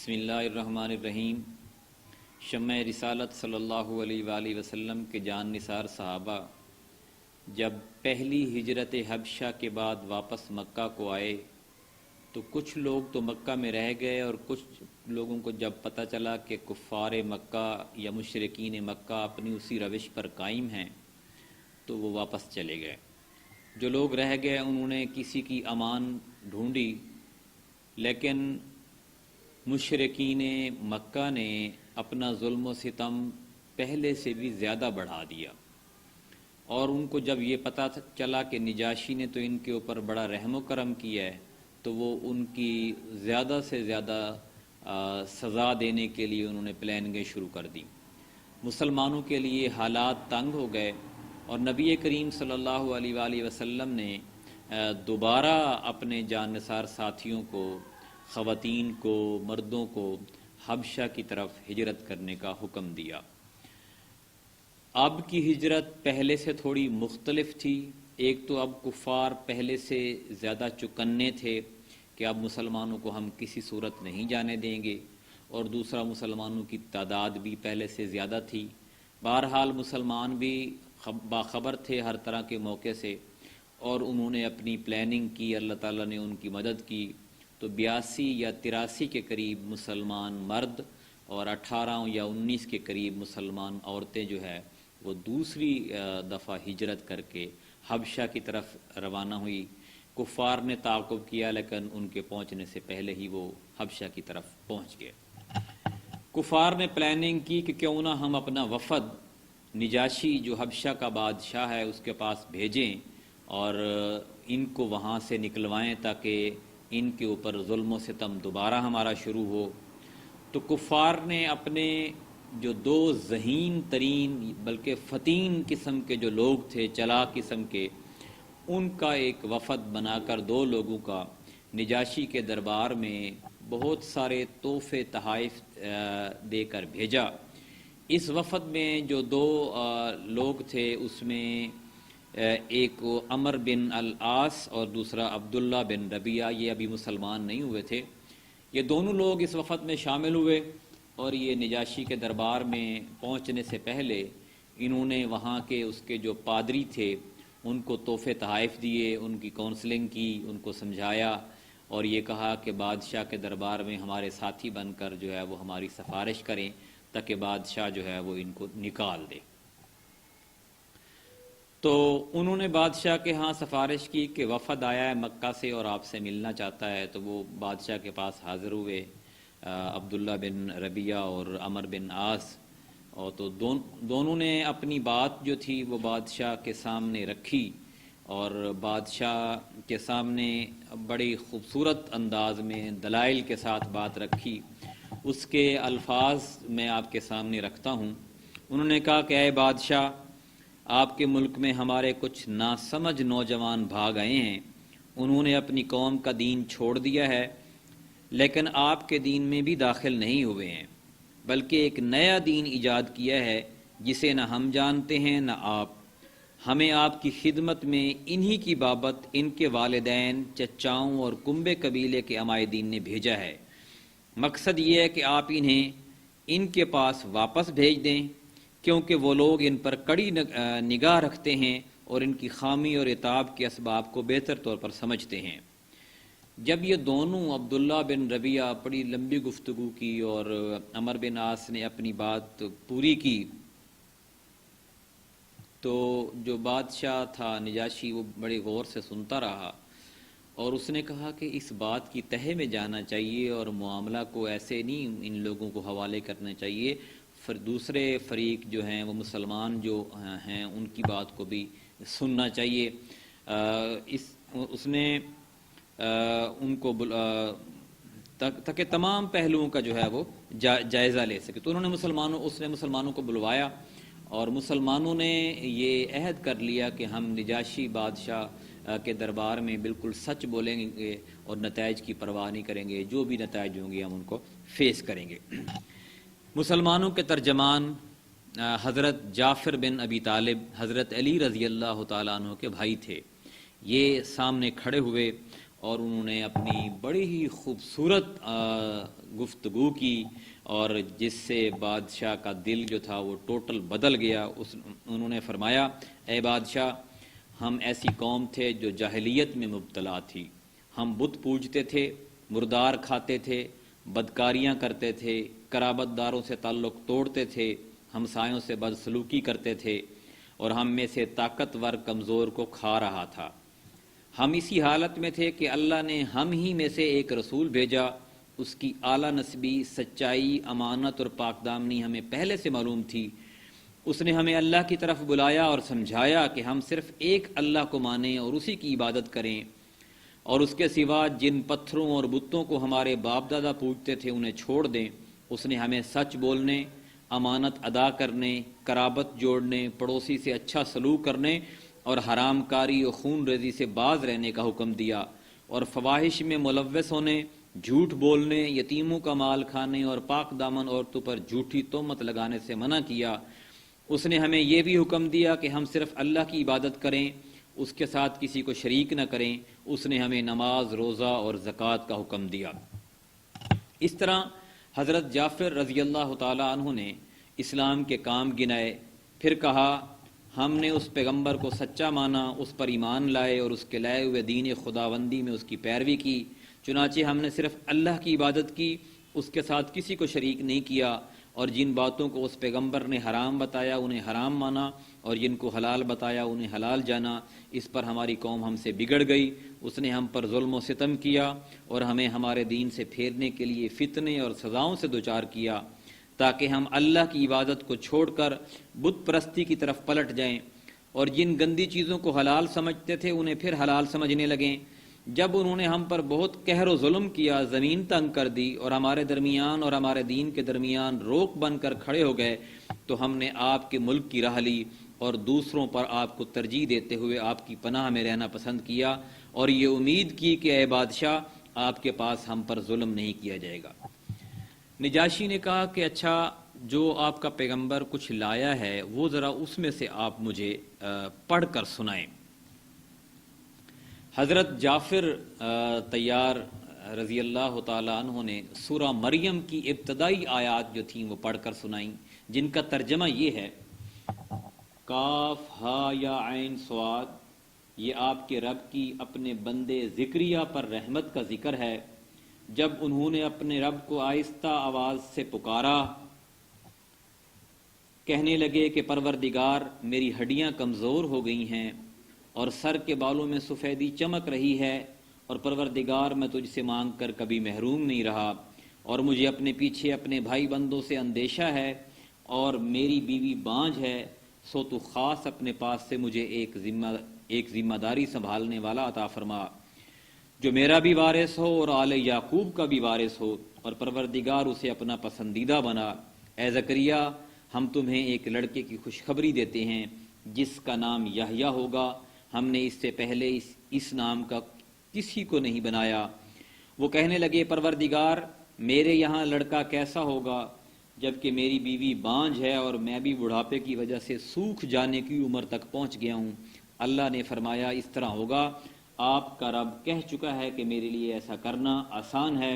بسم اللہ الرحمن الرحیم۔ شمع رسالت صلی اللہ علیہ وآلہ وسلم کے جان نثار صحابہ جب پہلی ہجرت حبشہ کے بعد واپس مکہ کو آئے تو کچھ لوگ تو مکہ میں رہ گئے، اور کچھ لوگوں کو جب پتہ چلا کہ کفار مکہ یا مشرکین مکہ اپنی اسی روش پر قائم ہیں تو وہ واپس چلے گئے۔ جو لوگ رہ گئے انہوں نے کسی کی امان ڈھونڈی، لیکن مشرکین مکہ نے اپنا ظلم و ستم پہلے سے بھی زیادہ بڑھا دیا، اور ان کو جب یہ پتہ چلا کہ نجاشی نے تو ان کے اوپر بڑا رحم و کرم کیا ہے تو وہ ان کی زیادہ سے زیادہ سزا دینے کے لیے انہوں نے پلاننگیں شروع کر دی۔ مسلمانوں کے لیے حالات تنگ ہو گئے، اور نبی کریم صلی اللہ علیہ وآلہ وسلم نے دوبارہ اپنے جان نثار ساتھیوں کو، خواتین کو، مردوں کو حبشہ کی طرف ہجرت کرنے کا حکم دیا۔ اب کی ہجرت پہلے سے تھوڑی مختلف تھی۔ ایک تو اب کفار پہلے سے زیادہ چکنے تھے کہ اب مسلمانوں کو ہم کسی صورت نہیں جانے دیں گے، اور دوسرا مسلمانوں کی تعداد بھی پہلے سے زیادہ تھی۔ بہرحال مسلمان بھی باخبر تھے ہر طرح کے موقع سے، اور انہوں نے اپنی پلاننگ کی، اللہ تعالیٰ نے ان کی مدد کی۔ تو 82 یا 83 کے قریب مسلمان مرد اور 18 یا 19 کے قریب مسلمان عورتیں جو ہے وہ دوسری دفعہ ہجرت کر کے حبشہ کی طرف روانہ ہوئی۔ کفار نے تعاقب کیا، لیکن ان کے پہنچنے سے پہلے ہی وہ حبشہ کی طرف پہنچ گئے۔ کفار نے پلاننگ کی کہ کیوں نہ ہم اپنا وفد نجاشی جو حبشہ کا بادشاہ ہے اس کے پاس بھیجیں اور ان کو وہاں سے نکلوائیں تاکہ ان کے اوپر ظلم و ستم دوبارہ ہمارا شروع ہو۔ تو کفار نے اپنے جو دو ذہین ترین بلکہ فتین قسم کے جو لوگ تھے، چلاک قسم کے، ان کا ایک وفد بنا کر 2 لوگوں کا نجاشی کے دربار میں بہت سارے تحفے تحائف دے کر بھیجا۔ اس وفد میں جو 2 لوگ تھے اس میں ایک عمر بن العاص اور دوسرا عبداللہ بن ربیعہ، یہ ابھی مسلمان نہیں ہوئے تھے۔ یہ دونوں لوگ اس وفد میں شامل ہوئے، اور یہ نجاشی کے دربار میں پہنچنے سے پہلے انہوں نے وہاں کے اس کے جو پادری تھے ان کو تحفے تحائف دیے، ان کی کونسلنگ کی، ان کو سمجھایا، اور یہ کہا کہ بادشاہ کے دربار میں ہمارے ساتھی بن کر جو ہے وہ ہماری سفارش کریں تاکہ بادشاہ جو ہے وہ ان کو نکال دے۔ تو انہوں نے بادشاہ کے ہاں سفارش کی کہ وفد آیا ہے مکہ سے اور آپ سے ملنا چاہتا ہے، تو وہ بادشاہ کے پاس حاضر ہوئے، عبداللہ بن ربیعہ اور عمر بن عاص، اور تو دونوں نے اپنی بات جو تھی وہ بادشاہ کے سامنے رکھی، اور بادشاہ کے سامنے بڑی خوبصورت انداز میں دلائل کے ساتھ بات رکھی۔ اس کے الفاظ میں آپ کے سامنے رکھتا ہوں۔ انہوں نے کہا کہ اے بادشاہ، آپ کے ملک میں ہمارے کچھ ناسمجھ نوجوان بھاگ آئے ہیں، انہوں نے اپنی قوم کا دین چھوڑ دیا ہے، لیکن آپ کے دین میں بھی داخل نہیں ہوئے ہیں، بلکہ ایک نیا دین ایجاد کیا ہے جسے نہ ہم جانتے ہیں نہ آپ۔ ہمیں آپ کی خدمت میں انہی کی بابت ان کے والدین، چچاؤں اور کنبے قبیلے کے عمائدین نے بھیجا ہے۔ مقصد یہ ہے کہ آپ انہیں ان کے پاس واپس بھیج دیں، کیونکہ وہ لوگ ان پر کڑی نگاہ رکھتے ہیں اور ان کی خامی اور عتاب کے اسباب کو بہتر طور پر سمجھتے ہیں۔ جب یہ دونوں عبداللہ بن ربیعہ بڑی لمبی گفتگو کی اور عمر بن عاص نے اپنی بات پوری کی، تو جو بادشاہ تھا نجاشی وہ بڑے غور سے سنتا رہا، اور اس نے کہا کہ اس بات کی تہہ میں جانا چاہیے اور معاملہ کو ایسے نہیں ان لوگوں کو حوالے کرنا چاہیے، دوسرے فریق جو ہیں وہ مسلمان جو ہیں ان کی بات کو بھی سننا چاہیے۔ اس نے ان کو تاکہ تمام پہلوؤں کا جو ہے وہ جائزہ لے سکے۔ تو اس نے مسلمانوں کو بلوایا، اور مسلمانوں نے یہ عہد کر لیا کہ ہم نجاشی بادشاہ کے دربار میں بالکل سچ بولیں گے اور نتائج کی پرواہ نہیں کریں گے، جو بھی نتائج ہوں گے ہم ان کو فیس کریں گے۔ مسلمانوں کے ترجمان حضرت جعفر بن ابی طالب حضرت علی رضی اللہ تعالیٰ عنہ کے بھائی تھے، یہ سامنے کھڑے ہوئے اور انہوں نے اپنی بڑی ہی خوبصورت گفتگو کی، اور جس سے بادشاہ کا دل جو تھا وہ ٹوٹل بدل گیا۔ انہوں نے فرمایا، اے بادشاہ، ہم ایسی قوم تھے جو جاہلیت میں مبتلا تھی، ہم بت پوجتے تھے، مردار کھاتے تھے، بدکاریاں کرتے تھے، قرابت داروں سے تعلق توڑتے تھے، ہمسایوں سے بدسلوکی کرتے تھے، اور ہم میں سے طاقتور کمزور کو کھا رہا تھا۔ ہم اسی حالت میں تھے کہ اللہ نے ہم ہی میں سے ایک رسول بھیجا، اس کی اعلیٰ نسبی، سچائی، امانت اور پاک دامنی ہمیں پہلے سے معلوم تھی۔ اس نے ہمیں اللہ کی طرف بلایا اور سمجھایا کہ ہم صرف ایک اللہ کو مانیں اور اسی کی عبادت کریں، اور اس کے سوا جن پتھروں اور بتوں کو ہمارے باپ دادا پوجتے تھے انہیں چھوڑ دیں۔ اس نے ہمیں سچ بولنے، امانت ادا کرنے، قرابت جوڑنے، پڑوسی سے اچھا سلوک کرنے اور حرام کاری اور خون ریزی سے باز رہنے کا حکم دیا، اور فواحش میں ملوث ہونے، جھوٹ بولنے، یتیموں کا مال کھانے اور پاک دامن عورتوں پر جھوٹی تہمت لگانے سے منع کیا۔ اس نے ہمیں یہ بھی حکم دیا کہ ہم صرف اللہ کی عبادت کریں، اس کے ساتھ کسی کو شریک نہ کریں۔ اس نے ہمیں نماز، روزہ اور زکوٰۃ کا حکم دیا۔ اس طرح حضرت جعفر رضی اللہ تعالیٰ عنہ نے اسلام کے کام گنائے، پھر کہا، ہم نے اس پیغمبر کو سچا مانا، اس پر ایمان لائے اور اس کے لائے ہوئے دین خداوندی میں اس کی پیروی کی۔ چنانچہ ہم نے صرف اللہ کی عبادت کی، اس کے ساتھ کسی کو شریک نہیں کیا، اور جن باتوں کو اس پیغمبر نے حرام بتایا انہیں حرام مانا، اور جن کو حلال بتایا انہیں حلال جانا۔ اس پر ہماری قوم ہم سے بگڑ گئی، اس نے ہم پر ظلم و ستم کیا اور ہمیں ہمارے دین سے پھیرنے کے لیے فتنے اور سزاؤں سے دوچار کیا، تاکہ ہم اللہ کی عبادت کو چھوڑ کر بت پرستی کی طرف پلٹ جائیں، اور جن گندی چیزوں کو حلال سمجھتے تھے انہیں پھر حلال سمجھنے لگیں۔ جب انہوں نے ہم پر بہت قہر و ظلم کیا، زمین تنگ کر دی اور ہمارے درمیان اور ہمارے دین کے درمیان روک بن کر کھڑے ہو گئے، تو ہم نے آپ کے ملک کی راہ لی اور دوسروں پر آپ کو ترجیح دیتے ہوئے آپ کی پناہ میں رہنا پسند کیا، اور یہ امید کی کہ اے بادشاہ، آپ کے پاس ہم پر ظلم نہیں کیا جائے گا۔ نجاشی نے کہا کہ اچھا، جو آپ کا پیغمبر کچھ لایا ہے وہ ذرا اس میں سے آپ مجھے پڑھ کر سنائیں۔ حضرت جعفر طیار رضی اللہ تعالیٰ عنہ نے سورہ مریم کی ابتدائی آیات جو تھیں وہ پڑھ کر سنائیں، جن کا ترجمہ یہ ہے، کاف ہا یا عین صاد، یہ آپ کے رب کی اپنے بندے زکریا پر رحمت کا ذکر ہے۔ جب انہوں نے اپنے رب کو آہستہ آواز سے پکارا، کہنے لگے کہ پروردگار، میری ہڈیاں کمزور ہو گئی ہیں اور سر کے بالوں میں سفیدی چمک رہی ہے، اور پروردگار میں تجھ سے مانگ کر کبھی محروم نہیں رہا، اور مجھے اپنے پیچھے اپنے بھائی بندوں سے اندیشہ ہے، اور میری بیوی بانجھ ہے، سو تو خاص اپنے پاس سے مجھے ایک ذمہ داری سنبھالنے والا عطا فرما، جو میرا بھی وارث ہو اور آل یعقوب کا بھی وارث ہو، اور پروردگار اسے اپنا پسندیدہ بنا۔ اے زکریا، ہم تمہیں ایک لڑکے کی خوشخبری دیتے ہیں جس کا نام یحییٰ ہوگا، ہم نے اس سے پہلے اس نام کا کسی کو نہیں بنایا۔ وہ کہنے لگے، پروردگار، میرے یہاں لڑکا کیسا ہوگا جبکہ میری بیوی بانجھ ہے اور میں بھی بڑھاپے کی وجہ سے سوکھ جانے کی عمر تک پہنچ گیا ہوں۔ اللہ نے فرمایا، اس طرح ہوگا، آپ کا رب کہہ چکا ہے کہ میرے لیے ایسا کرنا آسان ہے،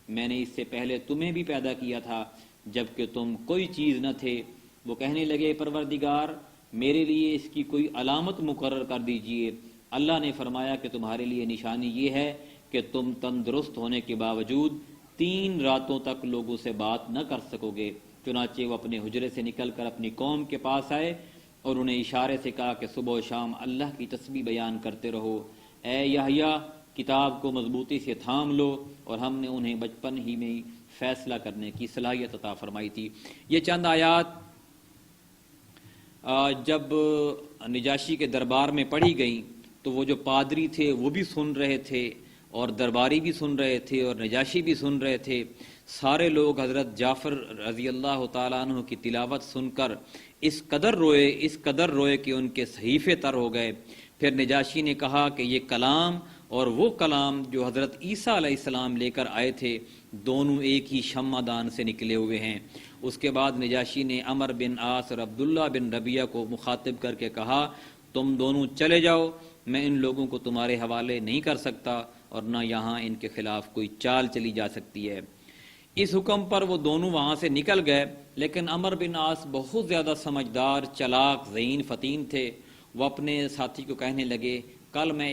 میں نے اس سے پہلے تمہیں بھی پیدا کیا تھا جبکہ تم کوئی چیز نہ تھے۔ وہ کہنے لگے، پروردگار، میرے لیے اس کی کوئی علامت مقرر کر دیجئے۔ اللہ نے فرمایا کہ تمہارے لیے نشانی یہ ہے کہ تم تندرست ہونے کے باوجود 3 راتوں تک لوگوں سے بات نہ کر سکو گے۔ چنانچہ وہ اپنے حجرے سے نکل کر اپنی قوم کے پاس آئے اور انہیں اشارے سے کہا کہ صبح و شام اللہ کی تسبیح بیان کرتے رہو۔ اے یحییٰ، کتاب کو مضبوطی سے تھام لو، اور ہم نے انہیں بچپن ہی میں فیصلہ کرنے کی صلاحیت عطا فرمائی تھی۔ یہ چند آیات جب نجاشی کے دربار میں پڑھی گئیں تو وہ جو پادری تھے وہ بھی سن رہے تھے اور درباری بھی سن رہے تھے اور نجاشی بھی سن رہے تھے۔ سارے لوگ حضرت جعفر رضی اللہ تعالیٰ عنہ کی تلاوت سن کر اس قدر روئے کہ ان کے صحیفے تر ہو گئے۔ پھر نجاشی نے کہا کہ یہ کلام اور وہ کلام جو حضرت عیسیٰ علیہ السلام لے کر آئے تھے دونوں ایک ہی شمع دان سے نکلے ہوئے ہیں۔ اس کے بعد نجاشی نے عمر بن عاص اور عبداللہ بن ربیعہ کو مخاطب کر کے کہا، تم دونوں چلے جاؤ، میں ان لوگوں کو تمہارے حوالے نہیں کر سکتا، اور نہ یہاں ان کے خلاف کوئی چال چلی جا سکتی ہے۔ اس حکم پر وہ دونوں وہاں سے نکل گئے، لیکن عمرو بن عاص بہت زیادہ سمجھدار، چلاک، ذہین، فطین تھے۔ وہ اپنے ساتھی کو کہنے لگے کل میں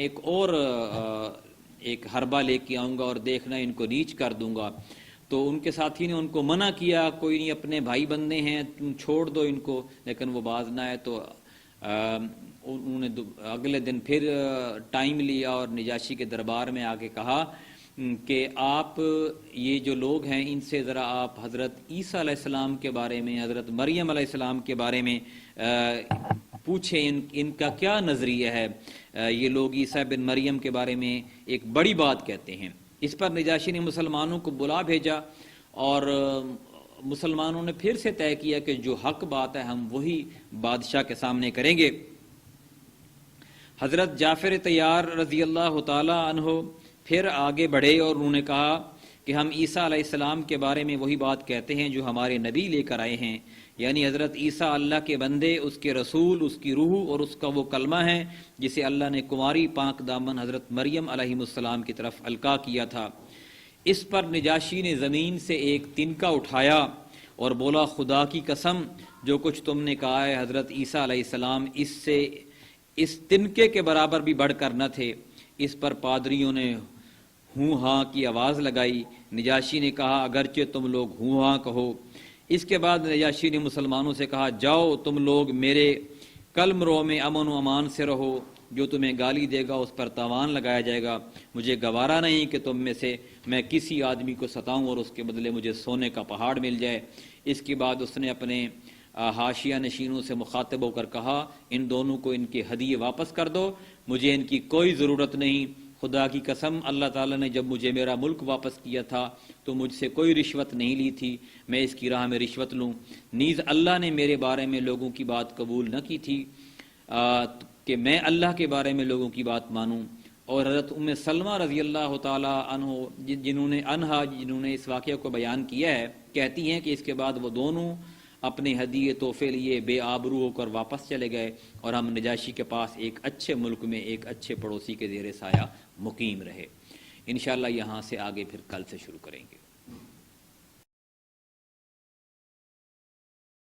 ایک حربہ لے کے آؤں گا اور دیکھنا ان کو ریچ کر دوں گا۔ تو ان کے ساتھی نے ان کو منع کیا، کوئی نہیں، اپنے بھائی بندے ہیں، تم چھوڑ دو ان کو، لیکن وہ باز نہ آئے۔ تو انہوں نے اگلے دن پھر ٹائم لیا اور نجاشی کے دربار میں آ کے کہا کہ آپ یہ جو لوگ ہیں ان سے ذرا آپ حضرت عیسیٰ علیہ السلام کے بارے میں، حضرت مریم علیہ السلام کے بارے میں پوچھیں، ان کا کیا نظریہ ہے۔ یہ لوگ عیسیٰ بن مریم کے بارے میں ایک بڑی بات کہتے ہیں۔ اس پر نجاشی نے مسلمانوں کو بلا بھیجا اور مسلمانوں نے پھر سے طے کیا کہ جو حق بات ہے ہم وہی بادشاہ کے سامنے کریں گے۔ حضرت جعفر طیار رضی اللہ تعالی عنہ پھر آگے بڑھے اور انہوں نے کہا کہ ہم عیسیٰ علیہ السلام کے بارے میں وہی بات کہتے ہیں جو ہمارے نبی لے کر آئے ہیں، یعنی حضرت عیسیٰ اللہ کے بندے، اس کے رسول، اس کی روح اور اس کا وہ کلمہ ہے جسے اللہ نے کنواری پاک دامن حضرت مریم علیہ السلام کی طرف القا کیا تھا۔ اس پر نجاشی نے زمین سے ایک تنکا اٹھایا اور بولا خدا کی قسم جو کچھ تم نے کہا ہے حضرت عیسیٰ علیہ السلام اس تنکے کے برابر بھی بڑھ کر نہ تھے۔ اس پر پادریوں نے ہوں ہاں کی آواز لگائی۔ نجاشی نے کہا اگرچہ تم لوگ ہوں ہاں کہو۔ اس کے بعد نجاشی نے مسلمانوں سے کہا جاؤ تم لوگ میرے قلم رو میں امن و امان سے رہو، جو تمہیں گالی دے گا اس پر تاوان لگایا جائے گا۔ مجھے گوارا نہیں کہ تم میں سے میں کسی آدمی کو ستاؤں اور اس کے بدلے مجھے سونے کا پہاڑ مل جائے۔ اس کے بعد اس نے اپنے حاشیہ نشینوں سے مخاطب ہو کر کہا ان دونوں کو ان کے ہدیے واپس کر دو، مجھے ان کی کوئی ضرورت نہیں۔ خدا کی قسم اللہ تعالیٰ نے جب مجھے میرا ملک واپس کیا تھا تو مجھ سے کوئی رشوت نہیں لی تھی، میں اس کی راہ میں رشوت لوں۔ نیز اللہ نے میرے بارے میں لوگوں کی بات قبول نہ کی تھی کہ میں اللہ کے بارے میں لوگوں کی بات مانوں۔ اور حضرت ام سلمہ رضی اللہ تعالی عنہ جنہوں نے اس واقعہ کو بیان کیا ہے، کہتی ہیں کہ اس کے بعد وہ دونوں اپنے ہدیے تحفے لیے بے آبرو ہو کر واپس چلے گئے اور ہم نجاشی کے پاس ایک اچھے ملک میں ایک اچھے پڑوسی کے زیر سایہ مقیم رہے۔ انشاءاللہ یہاں سے آگے پھر کل سے شروع کریں گے۔